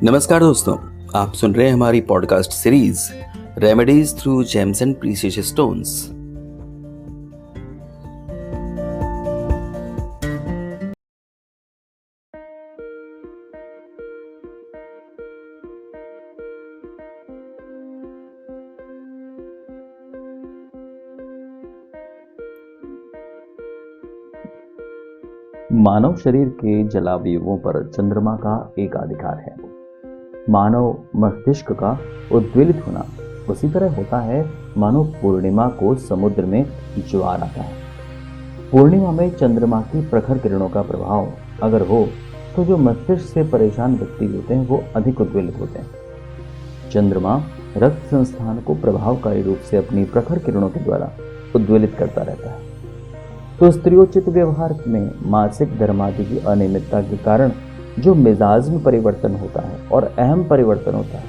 नमस्कार दोस्तों, आप सुन रहे हैं हमारी podcast series remedies through gems and precious stones. मानव शरीर के जलावयवों पर चंद्रमा का एकाधिकार है। मानव मस्तिष्क का उद्वेलित होना उसी तरह होता है मानो पूर्णिमा को समुद्र में ज्वार आता है। पूर्णिमा में चंद्रमा की प्रखर किरणों का प्रभाव अगर हो तो जो मस्तिष्क से परेशान व्यक्ति होते हैं वो अधिक उद्वेलित होते हैं। चंद्रमा रक्त संस्थान को प्रभावकारी रूप से अपनी प्रखर किरणों के द्वारा उद्वेलित करता रहता है। तो स्त्रियोचित व्यवहार में मासिक धर्म आदि की अनियमितता के कारण जो मिजाज में परिवर्तन होता है और अहम परिवर्तन होता है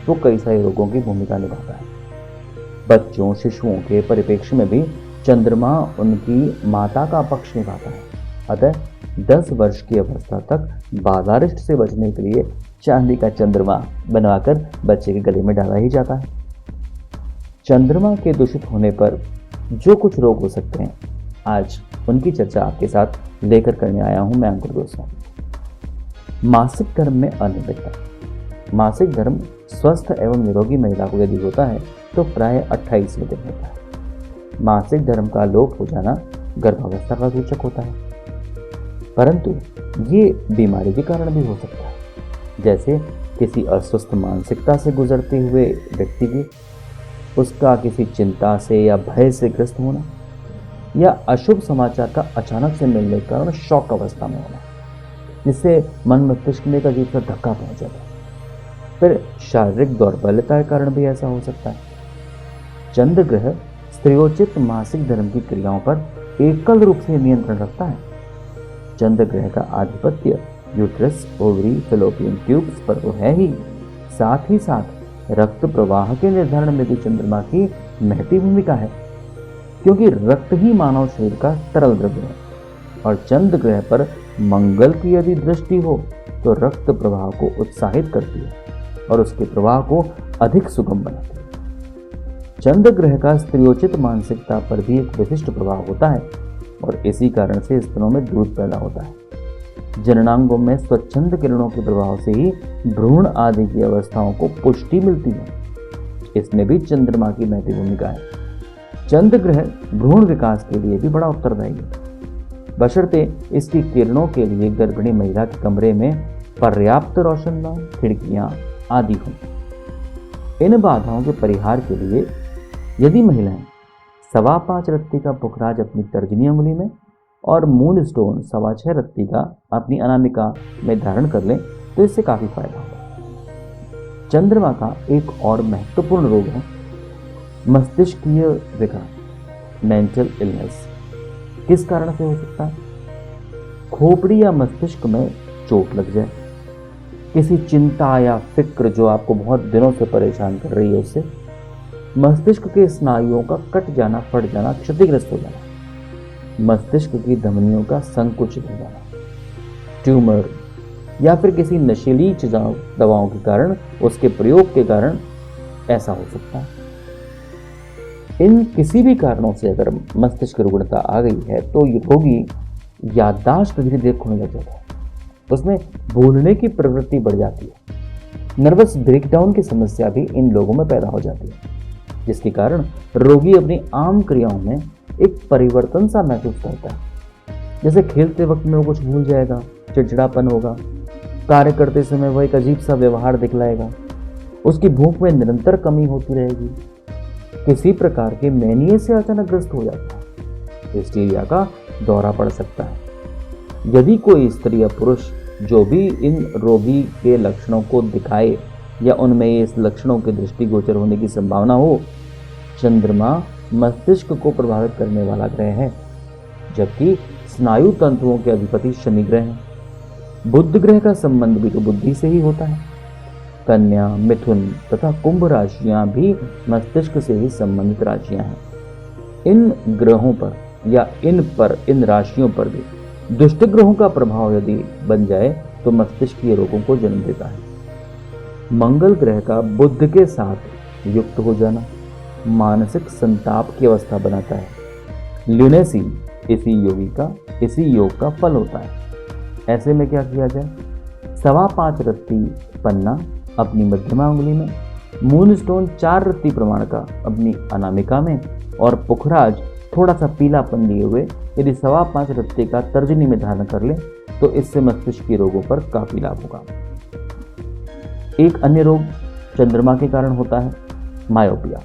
वो कई सारे रोगों की भूमिका निभाता है। बच्चों शिशुओं के परिप्रेक्ष्य में भी चंद्रमा उनकी माता का पक्ष निभाता है। अतः 10 वर्ष की अवस्था तक बाजारिष्ट से बचने के लिए चांदी का चंद्रमा बनवाकर बच्चे के गले में डाला ही जाता है। चंद्रमा के दूषित होने पर जो कुछ रोग हो सकते हैं आज उनकी चर्चा आपके साथ लेकर करने आया हूं मैं अंकुर गोस्वामी। मासिक धर्म में अनियमितता। मासिक धर्म स्वस्थ एवं निरोगी महिला को यदि होता है तो प्राय 28वें दिन होता है। मासिक धर्म का लोप हो जाना गर्भावस्था का सूचक होता है, परंतु ये बीमारी के कारण भी हो सकता है, जैसे किसी अस्वस्थ मानसिकता से गुजरते हुए व्यक्ति की उसका किसी चिंता से या भय से ग्रस्त होना, या अशुभ समाचार का अचानक से मिलने के कारण शॉक अवस्था में होना, जिससे मन मस्तिष्क में एक अजीब सा धक्का पहुंच जाता है। फिर शारीरिक दौर्बल्यता के कारण भी ऐसा हो सकता है। चंद्र ग्रह स्त्रियोचित मासिक धर्म की क्रियाओं पर एकल रूप से नियंत्रण रखता है। चंद्र ग्रह का आधिपत्य यूट्रस, ओवरी, फैलोपियन ट्यूब्स पर तो है ही, साथ ही साथ रक्त प्रवाह के निर्धारण में भी चंद्रमा की महती भूमिका है, क्योंकि रक्त ही मानव शरीर का तरल द्रव्य है और चंद्र ग्रह पर मंगल की यदि दृष्टि हो तो रक्त प्रवाह को उत्साहित करती है और उसके प्रवाह को अधिक सुगम बनाती है। चंद्र ग्रह का स्त्रियोचित मानसिकता पर भी एक विशिष्ट प्रभाव होता है और इसी कारण से स्तनों में दूध पैदा होता है। जननांगों में स्वच्छंद किरणों के प्रभाव से ही भ्रूण आदि की अवस्थाओं को पुष्टि मिलती है। इसमें भी चंद्रमा की महती भूमिका है। चंद्र ग्रह भ्रूण विकास के लिए भी बड़ा उत्तरदायी है, बशर्ते इसकी किरणों के लिए गर्भिणी महिला के कमरे में पर्याप्त रोशनदान, खिड़कियां आदि हों। इन बाधाओं के परिहार के लिए यदि महिलाएं 5.25 रत्ती का पुखराज अपनी तर्जनी उंगली में और मून स्टोन 6.25 रत्ती का अपनी अनामिका में धारण कर लें तो इससे काफी फायदा होगा। चंद्रमा का एक और महत्वपूर्ण रोग है मस्तिष्कीय विकार, मेंटल इलनेस। किस कारण से हो सकता है? खोपड़ी या मस्तिष्क में चोट लग जाए, किसी चिंता या फिक्र जो आपको बहुत दिनों से परेशान कर रही है उससे, मस्तिष्क के स्नायुओं का कट जाना, फट जाना, क्षतिग्रस्त हो जाना, मस्तिष्क की धमनियों का संकुचित हो जाना, ट्यूमर या फिर किसी नशीली दवाओं के कारण, उसके प्रयोग के कारण ऐसा हो सकता है। इन किसी भी कारणों से अगर मस्तिष्क रुग्णता आ गई है तो रोगी याददाश्त धीरे धीरे खोने लग जाता है, उसमें भूलने की प्रवृत्ति बढ़ जाती है। नर्वस ब्रेकडाउन की समस्या भी इन लोगों में पैदा हो जाती है, जिसके कारण रोगी अपनी आम क्रियाओं में एक परिवर्तन सा महसूस करता है। जैसे खेलते वक्त में वो कुछ भूल जाएगा, चिड़चिड़ापन होगा, कार्य करते समय वह एक अजीब सा व्यवहार दिखलाएगा, उसकी भूख में निरंतर कमी होती रहेगी, किसी प्रकार के मैनिया से अचानक ग्रस्त हो जाता है, हिस्टीरिया का दौरा पड़ सकता है। यदि कोई स्त्री या पुरुष जो भी इन रोगी के लक्षणों को दिखाए या उनमें इस लक्षणों के दृष्टिगोचर होने की संभावना हो, चंद्रमा मस्तिष्क को प्रभावित करने वाला ग्रह है, जबकि स्नायु तंतुओं के अधिपति शनि ग्रह है। बुध ग्रह का संबंध भी तो बुद्धि से ही होता है। कन्या, मिथुन तथा कुंभ राशियां भी मस्तिष्क से ही संबंधित राशियां हैं। इन ग्रहों पर या इन राशियों पर भी दुष्ट ग्रहों का प्रभाव यदि बन जाए तो मस्तिष्कीय रोगों को जन्म देता है। मंगल ग्रह का बुध के साथ युक्त हो जाना मानसिक संताप की अवस्था बनाता है। ल्यूनेसी इसी योग का फल होता है। ऐसे में क्या किया जाए? 5.25 रत्ती पन्ना अपनी मध्यमा उंगली में, मूनस्टोन 4 रत्ती प्रमाण का अपनी अनामिका में और पुखराज थोड़ा सा पीलापन लिए हुए यदि 5.25 रत्ती का तर्जनी में धारण कर ले तो इससे मस्तिष्क के रोगों पर काफी लाभ होगा। एक अन्य रोग चंद्रमा के कारण होता है, मायोपिया।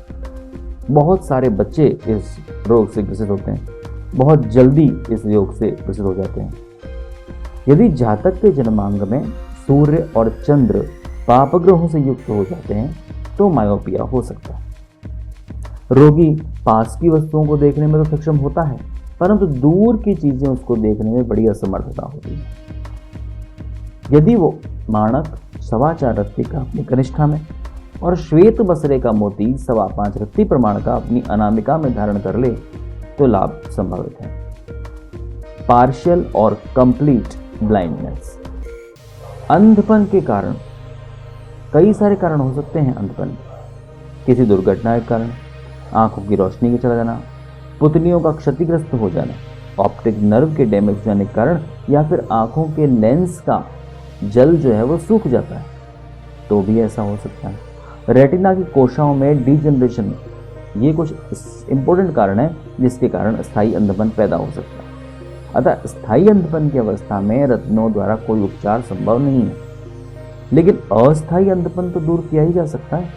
बहुत सारे बच्चे इस रोग से ग्रसित होते हैं, बहुत जल्दी इस योग से ग्रसित हो जाते हैं। यदि जातक के जन्मांग में सूर्य और चंद्र पाप ग्रहों से युक्त हो जाते हैं तो मायोपिया हो सकता है। रोगी पास की वस्तुओं को देखने में तो सक्षम होता है, परंतु दूर की चीजें उसको देखने में बड़ी असमर्थता होती है। यदि वो माणक 4.25 रत्ती का अपनी कनिष्ठा में और श्वेत बसरे का मोती 5.25 रत्ती प्रमाण का अपनी अनामिका में धारण कर ले तो लाभ संभावित है। पार्शियल और कंप्लीट ब्लाइंडनेस, अंधपन के कारण कई सारे कारण हो सकते हैं। अंधपन किसी दुर्घटना के कारण, आंखों की रोशनी के चला जाना, पुतलियों का क्षतिग्रस्त हो जाना, ऑप्टिक नर्व के डैमेज हो जाने के कारण, या फिर आंखों के लेंस का जल जो है वो सूख जाता है तो भी ऐसा हो सकता है। रेटिना की कोशिकाओं में डीजनरेशन, ये कुछ इंपॉर्टेंट कारण है जिसके कारण स्थायी अंधपन पैदा हो सकता है। अतः स्थायी अंधपन की अवस्था में रत्नों द्वारा कोई उपचार संभव नहीं है, लेकिन अस्थायी अंधपन तो दूर किया ही जा सकता है।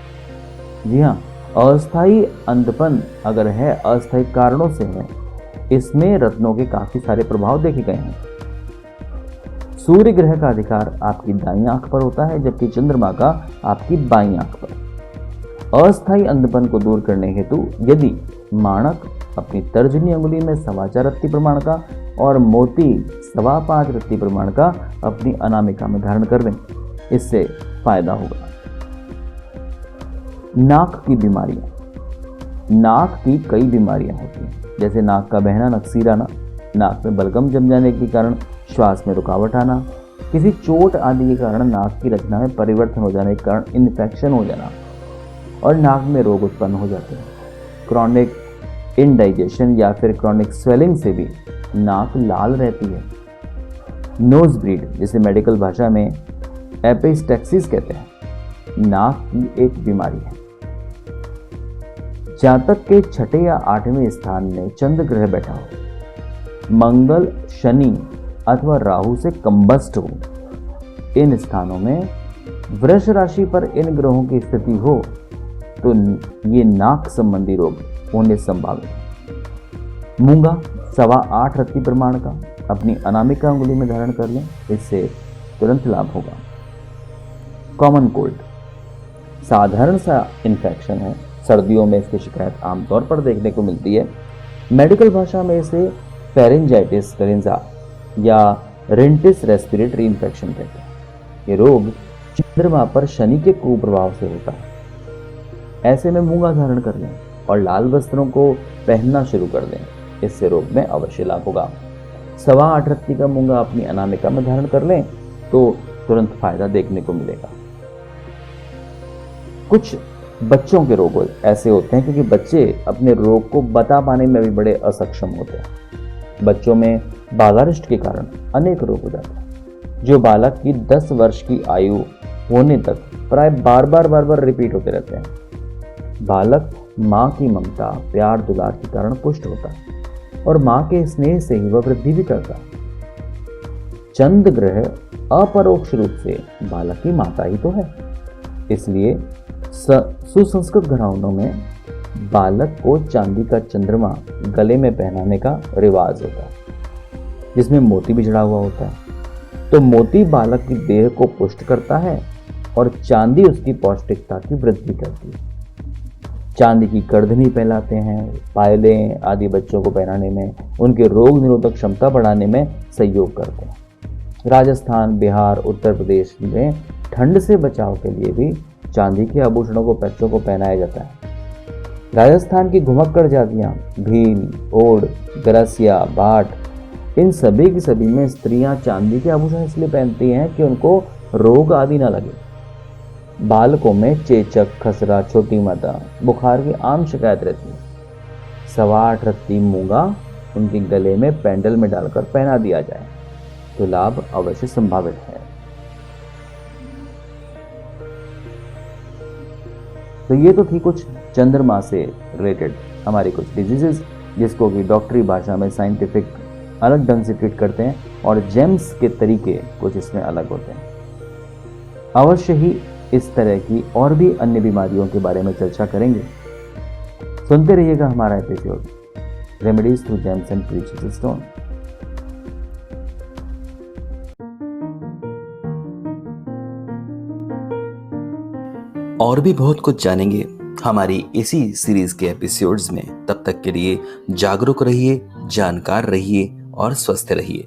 जी हाँ, अस्थायी अंधपन अगर है, अस्थायी कारणों से है, इसमें रत्नों के काफी सारे प्रभाव देखे गए हैं। सूर्य ग्रह का अधिकार आपकी दाईं आंख पर होता है, जबकि चंद्रमा का आपकी बाईं आंख पर। अस्थायी अंधपन को दूर करने हेतु यदि माणक अपनी तर्जनी अंगुली में 4.25 रत्ती प्रमाण का और मोती 5.25 रत्ती प्रमाण का अपनी अनामिका में धारण कर लें, इससे फायदा होगा। नाक की बीमारियां, नाक की कई बीमारियां होती हैं, जैसे नाक का बहना, नक्सीराना, नाक में बलगम जम जाने के कारण श्वास में रुकावट आना, किसी चोट आदि के कारण नाक की रचना में परिवर्तन हो जाने के कारण इन्फेक्शन हो जाना और नाक में रोग उत्पन्न हो जाते हैं। क्रॉनिक इंडाइजेशन या फिर क्रॉनिक स्वेलिंग से भी नाक लाल रहती है। नोज ब्लीड, जिसे मेडिकल भाषा में एपिस्टेक्सिस कहते हैं, नाक की एक बीमारी है। जातक के 6 या 8वें स्थान में चंद्र ग्रह बैठा हो, मंगल, शनि अथवा राहु से कंबस्ट हो, इन स्थानों में वृष राशि पर इन ग्रहों की स्थिति हो तो ये नाक संबंधी रोग होने संभावित है। मूंगा 8.25 रत्ती प्रमाण का अपनी अनामिका अंगुली में धारण कर लें, इससे तुरंत लाभ होगा। कॉमन कोल्ड साधारण सा इन्फेक्शन है, सर्दियों में इसकी शिकायत आमतौर पर देखने को मिलती है। मेडिकल भाषा में इसे फेरेंजाइटिस फेरेंजा या रेंटिस रेस्पिरेटरी इन्फेक्शन कहते हैं। ये रोग चंद्रमा पर शनि के कुप्रभाव से होता है। ऐसे में मूंगा धारण कर लें और लाल वस्त्रों को पहनना शुरू कर दें, इससे रोग में अवश्य लाभ होगा। 8.25 रत्ती का मूंगा अपनी अनामिका में धारण कर लें तो तुरंत फायदा देखने को मिलेगा। कुछ बच्चों के रोग ऐसे होते हैं क्योंकि बच्चे अपने रोग को बता पाने में भी बड़े असक्षम होते हैं। बच्चों में बालारिष्ट के कारण अनेक रोग हो जाते हैं, जो बालक की 10 वर्ष की आयु होने तक प्राय बार बार रिपीट होते रहते हैं। बालक माँ की ममता, प्यार, दुलार के कारण पुष्ट होता है और माँ के स्नेह से ही वह वृद्धि भी करता है। चंद्र ग्रह अपरोक्ष रूप से बालक की माता ही तो है, इसलिए सुसंस्कृत घरानों में बालक को चांदी का चंद्रमा गले में पहनाने का रिवाज होता है, जिसमें मोती भी जड़ा हुआ होता है। तो मोती बालक की देह को पुष्ट करता है और चांदी उसकी पौष्टिकता की वृद्धि करती है। चांदी की करधनी पहनाते हैं, पायलें आदि बच्चों को पहनाने में उनके रोग निरोधक क्षमता बढ़ाने में सहयोग करते हैं। राजस्थान, बिहार, उत्तर प्रदेश में ठंड से बचाव के लिए भी चांदी के आभूषणों को बच्चों को पहनाया जाता है। राजस्थान की घुमक्कड़ जातियां भील, ओड, गरसिया, भाट, इन सभी की सभी में स्त्रियां चांदी के आभूषण इसलिए पहनती हैं कि उनको रोग आदि ना लगे। बालकों में चेचक, खसरा, छोटी माता, बुखार की आम शिकायत रहती है। 8.25 रत्ती मूंगा उनके गले में पेंडल में डालकर पहना दिया जाए तो लाभ अवश्य संभावित है। तो ये तो थी कुछ चंद्रमा से रिलेटेड हमारी कुछ डिजीजेस, जिसको कि डॉक्टरी भाषा में साइंटिफिक अलग ढंग से ट्रीट करते हैं, और जेम्स के तरीके कुछ इसमें अलग होते हैं। अवश्य ही इस तरह की और भी अन्य बीमारियों के बारे में चर्चा करेंगे। सुनते रहिएगा हमारा episode remedies through gems and precious stone. और भी बहुत कुछ जानेंगे हमारी इसी सीरीज के एपिसोड्स में। तब तक के लिए जागरूक रहिए, जानकार रहिए और स्वस्थ रहिए।